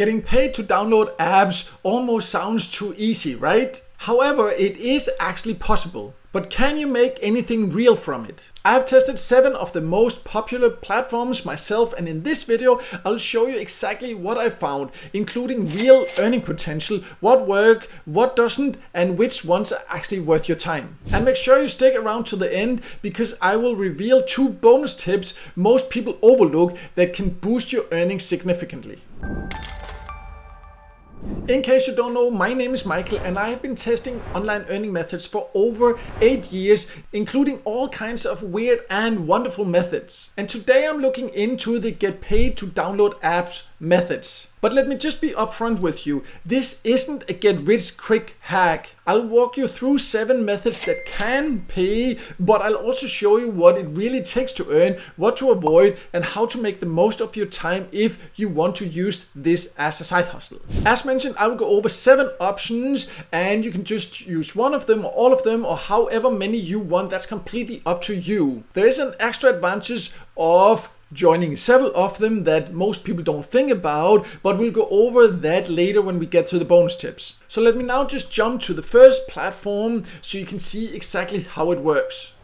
Getting paid to download apps almost sounds too easy, right? However, it is actually possible. But can you make anything real from it? I've tested 7 of the most popular platforms myself, and in this video I'll show you exactly what I found, including real earning potential, what works, what doesn't, and which ones are actually worth your time. And make sure you stick around to the end, because I will reveal 2 bonus tips most people overlook that can boost your earnings significantly. In case you don't know, my name is Michael and I have been testing online earning methods for over 8 years, including all kinds of weird and wonderful methods. And today I'm looking into the get paid to download apps methods. But let me just be upfront with you, this isn't a get rich quick hack. I'll walk you through 7 methods that can pay, but I'll also show you what it really takes to earn, what to avoid, and how to make the most of your time if you want to use this as a side hustle. As mentioned, I will go over 7 options and you can just use one of them or all of them or however many you want. That's completely up to you. There is an extra advantage of joining several of them that most people don't think about, but we'll go over that later when we get to the bonus tips. So let me now just jump to the first platform so you can see exactly how it works.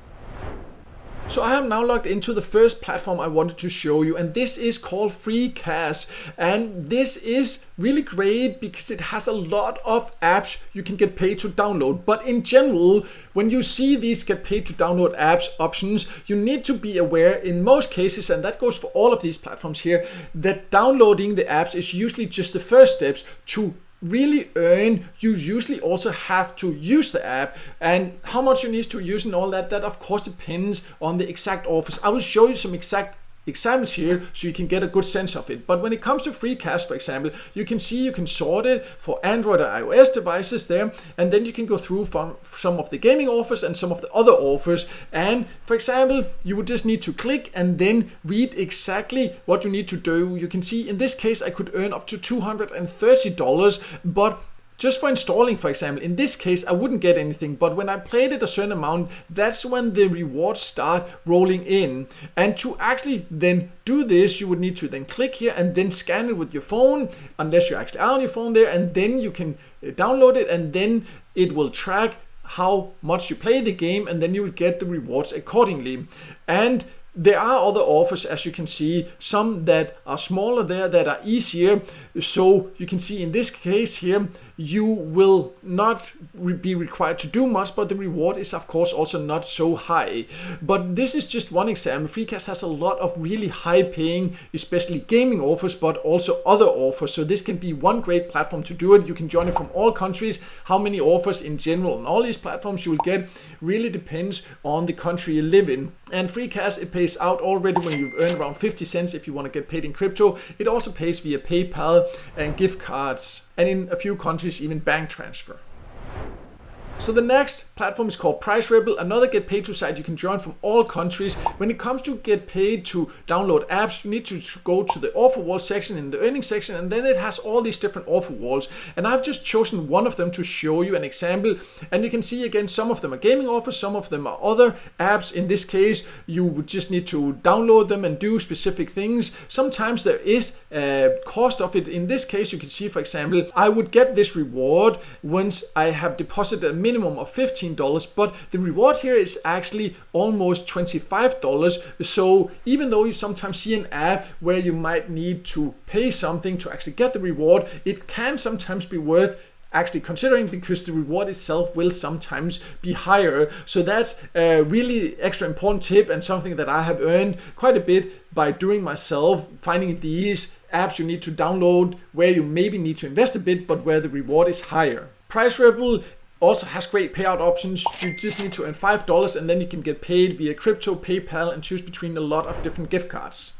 So I am now logged into the first platform I wanted to show you, and this is called FreeCash. And this is really great because it has a lot of apps you can get paid to download. But in general, when you see these get paid to download apps options, you need to be aware in most cases, and that goes for all of these platforms here, that downloading the apps is usually just the first steps. To really earn, you usually also have to use the app, and how much you need to use and all that of course depends on the exact offers. I will show you some exact examples here so you can get a good sense of it. But when it comes to FreeCash, for example, you can see you can sort it for Android or iOS devices there, and then you can go through from some of the gaming offers and some of the other offers. And for example, you would just need to click and then read exactly what you need to do. You can see in this case I could earn up to $230, but just for installing, for example, in this case, I wouldn't get anything, but when I played it a certain amount, that's when the rewards start rolling in. And to actually then do this, you would need to then click here and then scan it with your phone, unless you actually are on your phone there, and then you can download it, and then it will track how much you play the game, and then you will get the rewards accordingly. And there are other offers, as you can see, some that are smaller there that are easier. So you can see in this case here, you will not be required to do much, but the reward is of course also not so high. But this is just one example. FreeCash has a lot of really high paying, especially gaming offers, but also other offers. So this can be one great platform to do it. You can join it from all countries. How many offers in general on all these platforms you will get really depends on the country you live in. And FreeCash, it pays out already when you've earned around 50 cents if you want to get paid in crypto. It also pays via PayPal and gift cards, and in a few countries even bank transfer. So the next platform is called PriceRebel, another get paid to site you can join from all countries. When it comes to get paid to download apps, you need to go to the offer wall section in the earnings section, and then it has all these different offer walls. And I've just chosen one of them to show you an example. And you can see again, some of them are gaming offers, some of them are other apps. In this case, you would just need to download them and do specific things. Sometimes there is a cost of it. In this case, you can see, for example, I would get this reward once I have deposited a minimum of $15, but the reward here is actually almost $25. So even though you sometimes see an app where you might need to pay something to actually get the reward, it can sometimes be worth actually considering, because the reward itself will sometimes be higher. So that's a really extra important tip, and something that I have earned quite a bit by doing myself, finding these apps you need to download where you maybe need to invest a bit, but where the reward is higher. PriceRebel also has great payout options. You just need to earn $5 and then you can get paid via crypto, PayPal, and choose between a lot of different gift cards.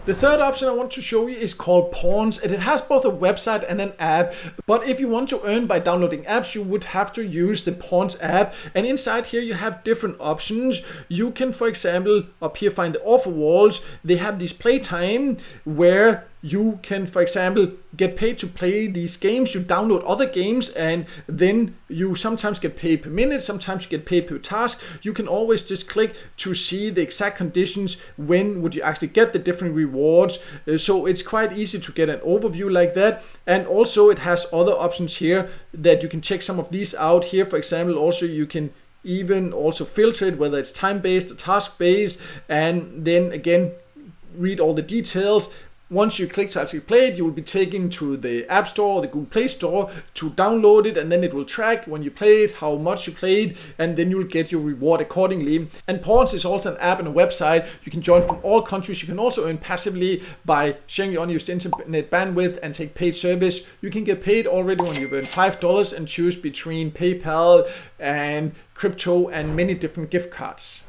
The third option I want to show you is called Pawns, and it has both a website and an app. But if you want to earn by downloading apps, you would have to use the Pawns app. And inside here you have different options. You can, for example, up here find the offer walls. They have this playtime where you can, for example, get paid to play these games. You download other games and then you sometimes get paid per minute, sometimes you get paid per task. You can always just click to see the exact conditions, when would you actually get the different rewards. So it's quite easy to get an overview like that. And also it has other options here that you can check some of these out here. For example, also you can even also filter it, whether it's time-based or task-based, and then again read all the details. Once you click to actually play it, you will be taken to the App Store or the Google Play Store to download it, and then it will track when you played, how much you played, and then you will get your reward accordingly. And Pawns is also an app and a website you can join from all countries. You can also earn passively by sharing your unused internet bandwidth and take paid service. You can get paid already when you've earned $5 and choose between PayPal and crypto and many different gift cards.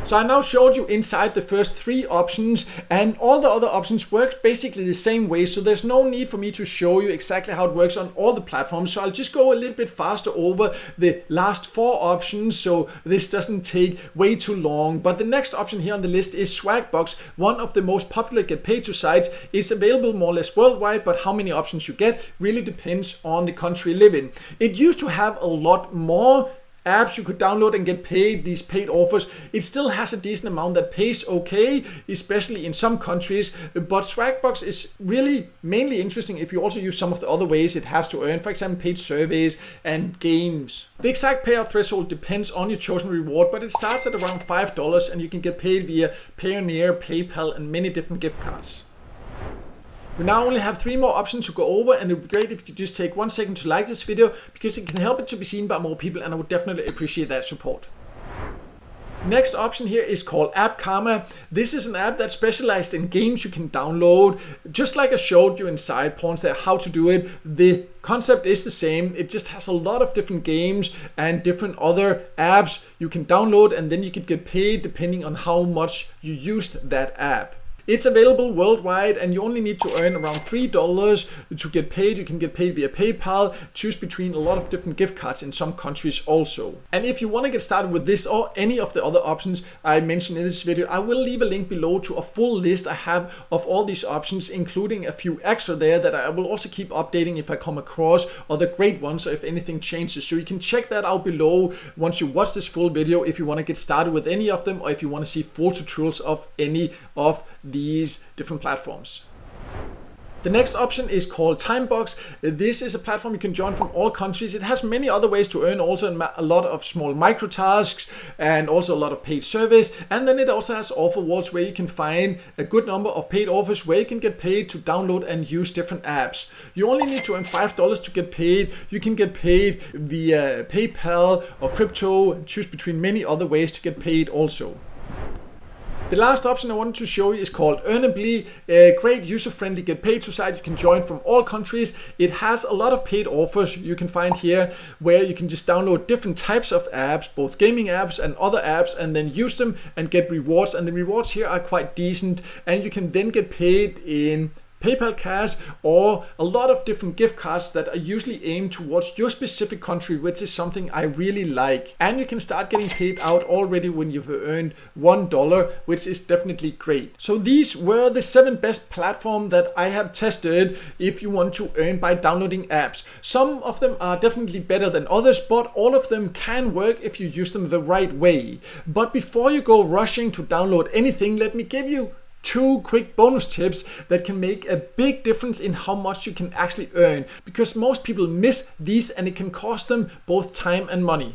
So I now showed you inside the first 3 options, and all the other options work basically the same way. So there's no need for me to show you exactly how it works on all the platforms. So I'll just go a little bit faster over the last 4 options, so this doesn't take way too long. But the next option here on the list is Swagbucks, one of the most popular get paid to sites. It's available more or less worldwide, but how many options you get really depends on the country you live in. It used to have a lot more apps you could download and get paid, these paid offers. It still has a decent amount that pays okay, especially in some countries, but Swagbucks is really mainly interesting if you also use some of the other ways it has to earn, for example paid surveys and games. The exact payout threshold depends on your chosen reward, but it starts at around $5 and you can get paid via Payoneer, PayPal and many different gift cards. We now only have 3 more options to go over, and it would be great if you could just take 1 second to like this video, because it can help it to be seen by more people, and I would definitely appreciate that support. Next option here is called App Karma. This is an app that's specialized in games you can download. Just like I showed you inside Pawns there how to do it, the concept is the same. It just has a lot of different games and different other apps you can download, and then you can get paid depending on how much you used that app. It's available worldwide, and you only need to earn around $3 to get paid. You can get paid via PayPal, choose between a lot of different gift cards in some countries also. And if you want to get started with this or any of the other options I mentioned in this video, I will leave a link below to a full list I have of all these options, including a few extra there that I will also keep updating if I come across other great ones or if anything changes. So you can check that out below once you watch this full video if you want to get started with any of them, or if you want to see full tutorials of any of these different platforms. The next option is called Timebox. This is a platform you can join from all countries. It has many other ways to earn, also a lot of small micro tasks and also a lot of paid service. And then it also has offer walls where you can find a good number of paid offers where you can get paid to download and use different apps. You only need to earn $5 to get paid. You can get paid via PayPal or crypto, and choose between many other ways to get paid also. The last option I wanted to show you is called Earnably, a great user-friendly get paid to site you can join from all countries. It has a lot of paid offers you can find here where you can just download different types of apps, both gaming apps and other apps, and then use them and get rewards. And the rewards here are quite decent, and you can then get paid in PayPal Cash or a lot of different gift cards that are usually aimed towards your specific country, which is something I really like. And you can start getting paid out already when you've earned $1, which is definitely great. So these were the 7 best platforms that I have tested if you want to earn by downloading apps. Some of them are definitely better than others, but all of them can work if you use them the right way. But before you go rushing to download anything, let me give you 2 quick bonus tips that can make a big difference in how much you can actually earn, because most people miss these and it can cost them both time and money.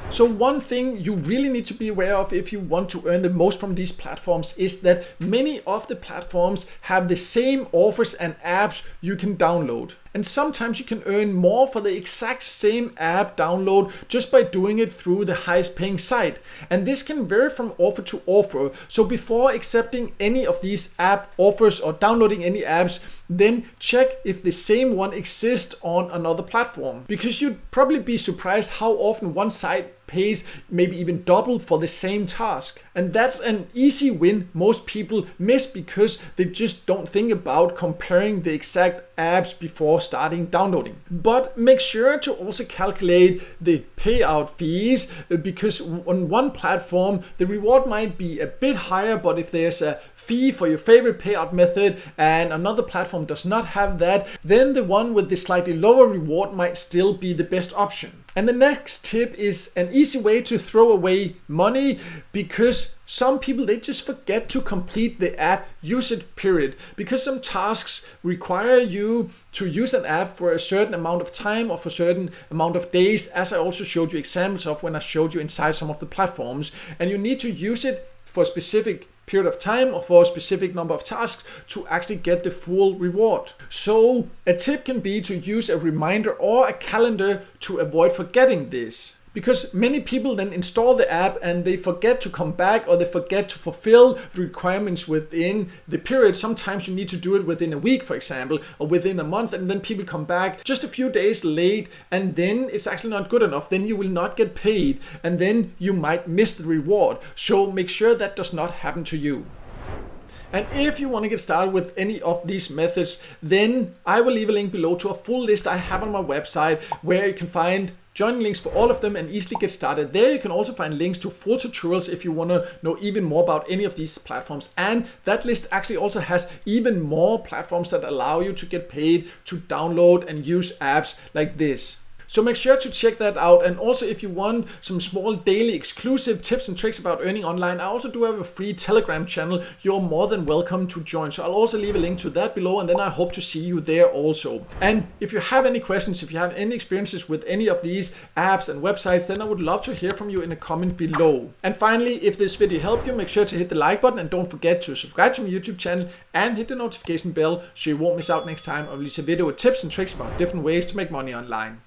So one thing you really need to be aware of if you want to earn the most from these platforms is that many of the platforms have the same offers and apps you can download. And sometimes you can earn more for the exact same app download just by doing it through the highest paying site. And this can vary from offer to offer. So before accepting any of these app offers or downloading any apps, then check if the same one exists on another platform. Because you'd probably be surprised how often one site pays maybe even double for the same task. And that's an easy win most people miss because they just don't think about comparing the exact apps before starting downloading. But make sure to also calculate the payout fees, because on one platform the reward might be a bit higher, but if there's a fee for your favorite payout method and another platform does not have that, then the one with the slightly lower reward might still be the best option. And the next tip is an easy way to throw away money, because some people, they just forget to complete the app usage period, because some tasks require you to use an app for a certain amount of time or for a certain amount of days, as I also showed you examples of when I showed you inside some of the platforms, and you need to use it for a specific period of time or for a specific number of tasks to actually get the full reward. So a tip can be to use a reminder or a calendar to avoid forgetting this. Because many people then install the app and they forget to come back, or they forget to fulfill the requirements within the period. Sometimes you need to do it within a week, for example, or within a month, and then people come back just a few days late, and then it's actually not good enough. Then you will not get paid, and then you might miss the reward. So make sure that does not happen to you. And if you want to get started with any of these methods, then I will leave a link below to a full list I have on my website where you can find join links for all of them and easily get started. There you can also find links to full tutorials if you want to know even more about any of these platforms. And that list actually also has even more platforms that allow you to get paid to download and use apps like this. So make sure to check that out. And also, if you want some small daily exclusive tips and tricks about earning online, I also do have a free Telegram channel. You're more than welcome to join. So I'll also leave a link to that below, and then I hope to see you there also. And if you have any questions, if you have any experiences with any of these apps and websites, then I would love to hear from you in a comment below. And finally, if this video helped you, make sure to hit the like button, and don't forget to subscribe to my YouTube channel and hit the notification bell so you won't miss out next time I release a video with tips and tricks about different ways to make money online.